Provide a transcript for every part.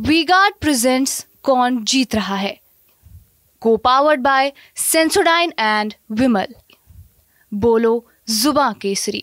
V-Guard presents कौन जीत रहा है, को पावर्ड बाय सेंसोडाइन एंड विमल। बोलो जुबां केसरी।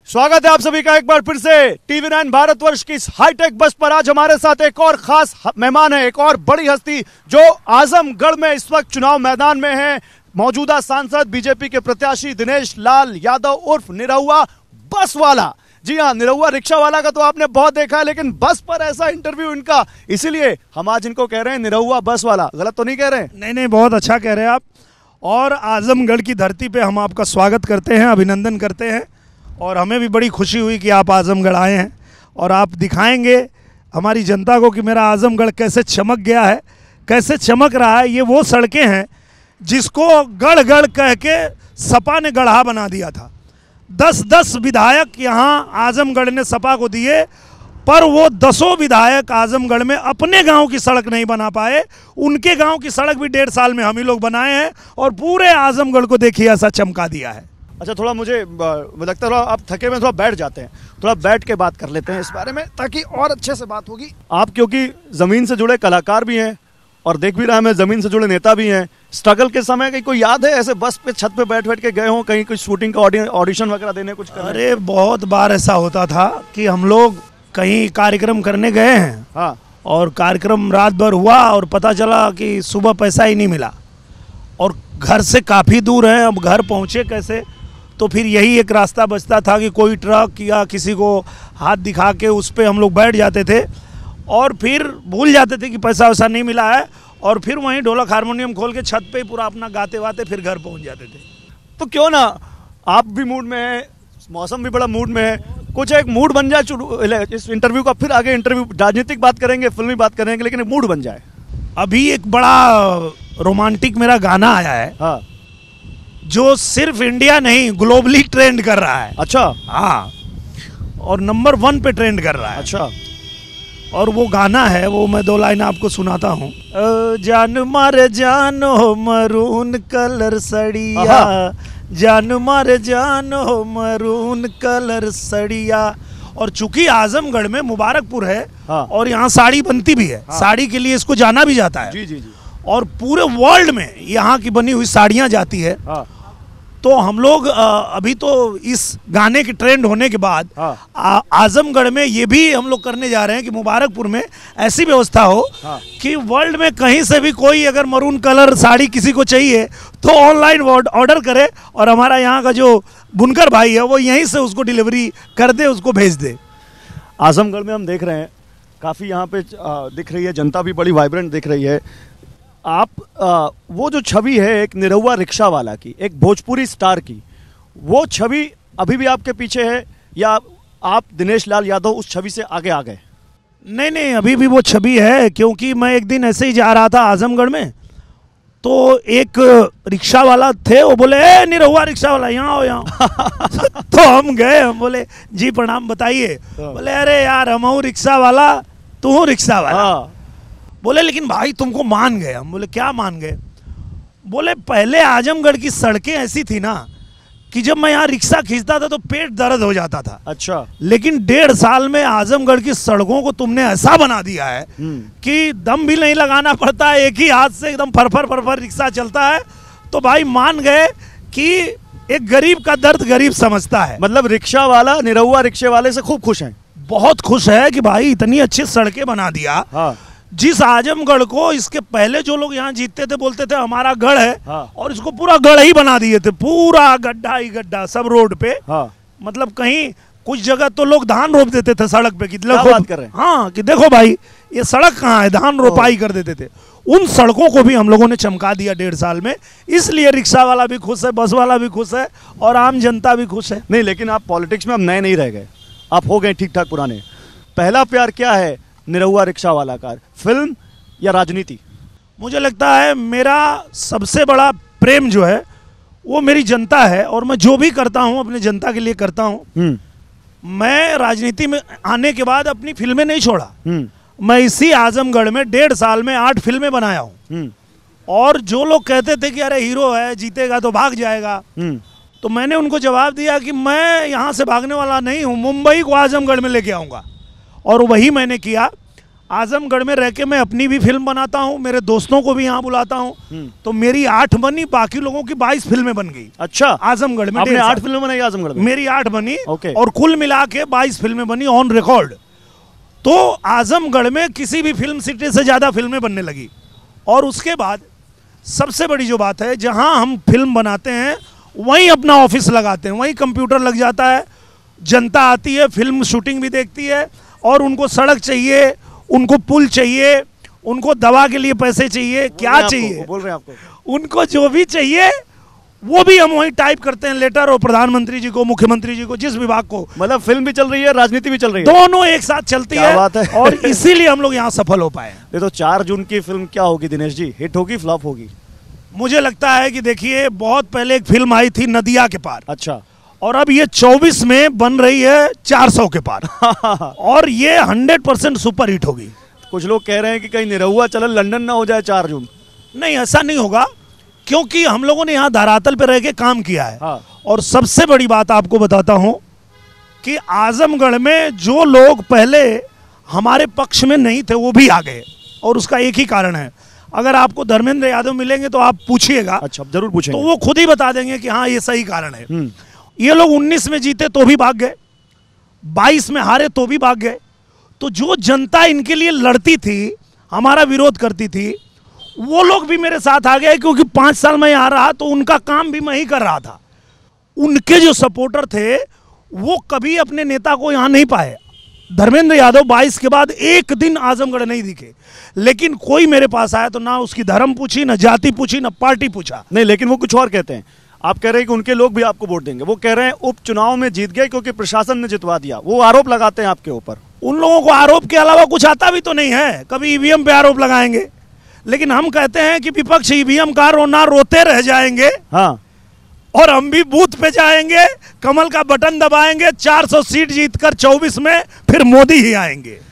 स्वागत है आप सभी का एक बार फिर से TV9 भारतवर्ष की इस हाईटेक बस पर। आज हमारे साथ एक और खास मेहमान है, एक और बड़ी हस्ती जो आजमगढ़ में इस वक्त चुनाव मैदान में है। मौजूदा सांसद बीजेपी के प्रत्याशी दिनेश लाल यादव उर्फ निरहुआ बस वाला। जी हाँ, निरहुआ रिक्शा वाला का तो आपने बहुत देखा है, लेकिन बस पर ऐसा इंटरव्यू इनका, इसीलिए हम आज इनको कह रहे हैं निरहुआ बस वाला। गलत तो नहीं कह रहे हैं? नहीं, बहुत अच्छा कह रहे हैं आप। और आजमगढ़ की धरती पे हम आपका स्वागत करते हैं, अभिनंदन करते हैं। और हमें भी बड़ी खुशी हुई कि आप आजमगढ़ आए हैं और आप दिखाएंगे हमारी जनता को कि मेरा आजमगढ़ कैसे चमक गया है, कैसे चमक रहा है। ये वो सड़कें हैं जिसको गढ़ गढ़ कह के सपा ने गढ़ा बना दिया था। 10 विधायक यहाँ आजमगढ़ ने सपा को दिए, पर वो 10 विधायक आजमगढ़ में अपने गांव की सड़क नहीं बना पाए। उनके गांव की सड़क भी 1.5 साल में हम ही लोग बनाए हैं और पूरे आजमगढ़ को देखिए ऐसा चमका दिया है। अच्छा, थोड़ा मुझे लगता है आप थके हुए थोड़ा बैठ जाते हैं, थोड़ा बैठ के बात कर लेते हैं इस बारे में, ताकि और अच्छे से बात होगी। आप क्योंकि जमीन से जुड़े कलाकार भी हैं और देख भी रहा है मैं जमीन से जुड़े नेता भी हैं। स्ट्रगल के समय की कोई याद है ऐसे बस पे छत पे बैठ के गए हो, कहीं कोई शूटिंग का ऑडिशन वगैरह देने कुछ करने? अरे बहुत बार ऐसा होता था कि हम लोग कहीं कार्यक्रम करने गए हैं। हाँ। और कार्यक्रम रात भर हुआ और पता चला कि सुबह पैसा ही नहीं मिला और घर से काफ़ी दूर है, अब घर पहुँचे कैसे। तो फिर यही एक रास्ता बचता था कि कोई ट्रक या किसी को हाथ दिखा के उस पर हम लोग बैठ जाते थे और फिर भूल जाते थे कि पैसा वैसा नहीं मिला है, और फिर वहीं ढोलक हारमोनियम खोल के छत पे ही पूरा अपना गाते वाते फिर घर पहुंच जाते थे। तो क्यों ना आप भी मूड में हैं, मौसम भी बड़ा मूड में है, कुछ एक मूड बन जाए इस इंटरव्यू का। फिर आगे इंटरव्यू राजनीतिक बात करेंगे, फिल्मी बात करेंगे, लेकिन एक मूड बन जाए। अभी एक बड़ा रोमांटिक मेरा गाना आया है। हाँ। जो सिर्फ इंडिया नहीं ग्लोबली ट्रेंड कर रहा है। अच्छा। हाँ, और नंबर 1 पे ट्रेंड कर रहा है। अच्छा। और वो गाना है, वो मैं 2 लाइन आपको सुनाता हूँ। जान मारे जानो मरून कलर सड़िया, जान मारे जानो मरून कलर सड़िया। और चूंकि आजमगढ़ में मुबारकपुर है। हाँ। और यहाँ साड़ी बनती भी है। हाँ। साड़ी के लिए इसको जाना भी जाता है। जी जी जी। और पूरे वर्ल्ड में यहाँ की बनी हुई साड़ियाँ जाती है। हाँ। तो हम लोग अभी तो इस गाने के ट्रेंड होने के बाद हाँ। आजमगढ़ में ये भी हम लोग करने जा रहे हैं कि मुबारकपुर में ऐसी व्यवस्था हो। हाँ। कि वर्ल्ड में कहीं से भी कोई अगर मरून कलर साड़ी किसी को चाहिए तो ऑनलाइन ऑर्डर करे और हमारा यहाँ का जो बुनकर भाई है वो यहीं से उसको डिलीवरी कर दे, उसको भेज दे। आजमगढ़ में हम देख रहे हैं काफ़ी यहाँ पे दिख रही है जनता भी बड़ी वाइब्रेंट दिख रही है। आप वो जो छवि है एक निरहुआ रिक्शा वाला की, एक भोजपुरी स्टार की, वो छवि अभी भी आपके पीछे है या आप दिनेश लाल यादव उस छवि से आगे आ गए? नहीं, अभी भी वो छवि है, क्योंकि मैं एक दिन ऐसे ही जा रहा था आजमगढ़ में, तो एक रिक्शा वाला थे, वो बोले ए निरहुआ रिक्शा वाला यहाँ आओ यहाँ। तो हम गए, हम बोले जी प्रणाम बताइए। बोले अरे यार हम हूँ रिक्शा वाला, तू हूँ रिक्शा वाला। बोले लेकिन भाई तुमको मान गए। हम बोले क्या मान गए? बोले पहले आजमगढ़ की सड़कें ऐसी थी ना कि जब मैं यहाँ रिक्शा खींचता था तो पेट दर्द हो जाता था। अच्छा। लेकिन 1.5 साल में आजमगढ़ की सड़कों को तुमने ऐसा बना दिया है कि दम भी नहीं लगाना पड़ता, एक ही हाथ से एकदम फरफर रिक्शा चलता है। तो भाई मान गए कि एक गरीब का दर्द गरीब समझता है। मतलब रिक्शा वाला निरहुआ रिक्शे वाले से खूब खुश हैं? बहुत खुश है कि भाई इतनी अच्छी सड़कें बना दिया। हाँ। जिस आजमगढ़ को इसके पहले जो लोग यहाँ जीतते थे बोलते थे हमारा गढ़ है। हाँ। और इसको पूरा गढ़ ही बना दिए थे, पूरा गड्ढा ही गड्ढा सब रोड पे। हाँ। मतलब कहीं कुछ जगह तो लोग धान रोप देते थे सड़क पे कि क्या बात कर रहे हैं? हाँ, कि देखो भाई ये सड़क कहाँ है, धान रोपाई कर देते थे। उन सड़कों को भी हम लोगों ने चमका दिया 1.5 साल में। इसलिए रिक्शा वाला भी खुश है, बस वाला भी खुश है और आम जनता भी खुश है। नहीं, लेकिन आप पॉलिटिक्स में अब नए नहीं रह गए, आप हो गए ठीक ठाक पुराने। पहला प्यार क्या है निरहुआ रिक्शा वाला का, फिल्म या राजनीति? मुझे लगता है मेरा सबसे बड़ा प्रेम जो है वो मेरी जनता है, और मैं जो भी करता हूँ अपनी जनता के लिए करता हूँ। मैं राजनीति में आने के बाद अपनी फिल्में नहीं छोड़ा। मैं इसी आजमगढ़ में 1.5 साल में 8 फिल्में बनाया हूँ। और जो लोग कहते थे कि अरे हीरो है जीतेगा तो भाग जाएगा, तो मैंने उनको जवाब दिया कि मैं यहाँ से भागने वाला नहीं हूँ, मुंबई को आजमगढ़ में लेके आऊँगा। और वही मैंने किया। आजमगढ़ में रह के मैं अपनी भी फिल्म बनाता हूँ, मेरे दोस्तों को भी यहाँ बुलाता हूँ। तो मेरी 8 बनी, बाकी लोगों की 22 फिल्में बन गई। अच्छा, आजमगढ़ में आपने 8 फिल्में बनाई आजमगढ़ में? मेरी 8 बनी। ओके। और कुल मिला के 22 फिल्में बनी ऑन रिकॉर्ड। तो आजमगढ़ में किसी भी फिल्म सिटी से ज्यादा फिल्में बनने लगी। और उसके बाद सबसे बड़ी जो बात है, जहां हम फिल्म बनाते हैं वहीं अपना ऑफिस लगाते हैं, वहीं कंप्यूटर लग जाता है। जनता आती है, फिल्म शूटिंग भी देखती है, और उनको सड़क चाहिए, उनको पुल चाहिए, उनको दवा के लिए पैसे चाहिए, क्या चाहिए, बोल रहे हैं आपको, उनको जो भी चाहिए वो भी हम वहीं टाइप करते हैं लेटर, और प्रधानमंत्री जी को, मुख्यमंत्री जी को, जिस विभाग को। मतलब फिल्म भी चल रही है, राजनीति भी चल रही है, दोनों एक साथ चलती क्या है, बात है। और इसीलिए हम लोग यहाँ सफल हो पाए। ये तो 4 जून की फिल्म क्या होगी दिनेश जी, हिट होगी फ्लॉप होगी? मुझे लगता है कि देखिए, बहुत पहले एक फिल्म आई थी नदिया के पार। अच्छा। और अब ये 24 में बन रही है 400 के पार। और ये 100% सुपर हिट होगी। कुछ लोग कह रहे हैं कि कहीं निरहुआ चलन लंदन ना हो जाए 4 जून। नहीं, ऐसा नहीं होगा, क्योंकि हम लोगों ने यहाँ धरातल पे रह के काम किया है। हाँ। और सबसे बड़ी बात आपको बताता हूं कि आजमगढ़ में जो लोग पहले हमारे पक्ष में नहीं थे वो भी आ गए, और उसका एक ही कारण है। अगर आपको धर्मेंद्र यादव मिलेंगे तो आप पूछिएगा। अच्छा, जरूर पूछेंगे। तो वो खुद ही बता देंगे कि हाँ, ये सही कारण है। ये लोग 19 में जीते तो भी भाग गए, 22 में हारे तो भी भाग गए। तो जो जनता इनके लिए लड़ती थी, हमारा विरोध करती थी, वो लोग भी मेरे साथ आ गए, क्योंकि 5 साल में यहाँ रहा तो उनका काम भी मैं ही कर रहा था। उनके जो सपोर्टर थे वो कभी अपने नेता को यहाँ नहीं पाए। धर्मेंद्र यादव 22 के बाद एक दिन आजमगढ़ नहीं दिखे, लेकिन कोई मेरे पास आया तो ना उसकी धर्म पूछी, ना जाति पूछी, ना पार्टी पूछा। नहीं, लेकिन वो कुछ और कहते हैं। आप कह रहे हैं कि उनके लोग भी आपको वोट देंगे। वो कह रहे हैं उपचुनाव में जीत गए क्योंकि प्रशासन ने जितवा दिया। वो आरोप लगाते हैं आपके ऊपर। उन लोगों को आरोप के अलावा कुछ आता भी तो नहीं है, कभी ईवीएम पे आरोप लगाएंगे। लेकिन हम कहते हैं कि विपक्ष ईवीएम का रोना रोते रह जाएंगे। हाँ। और हम भी बूथ पे जाएंगे, कमल का बटन दबाएंगे, 400 सीट जीतकर 24 में फिर मोदी ही आएंगे।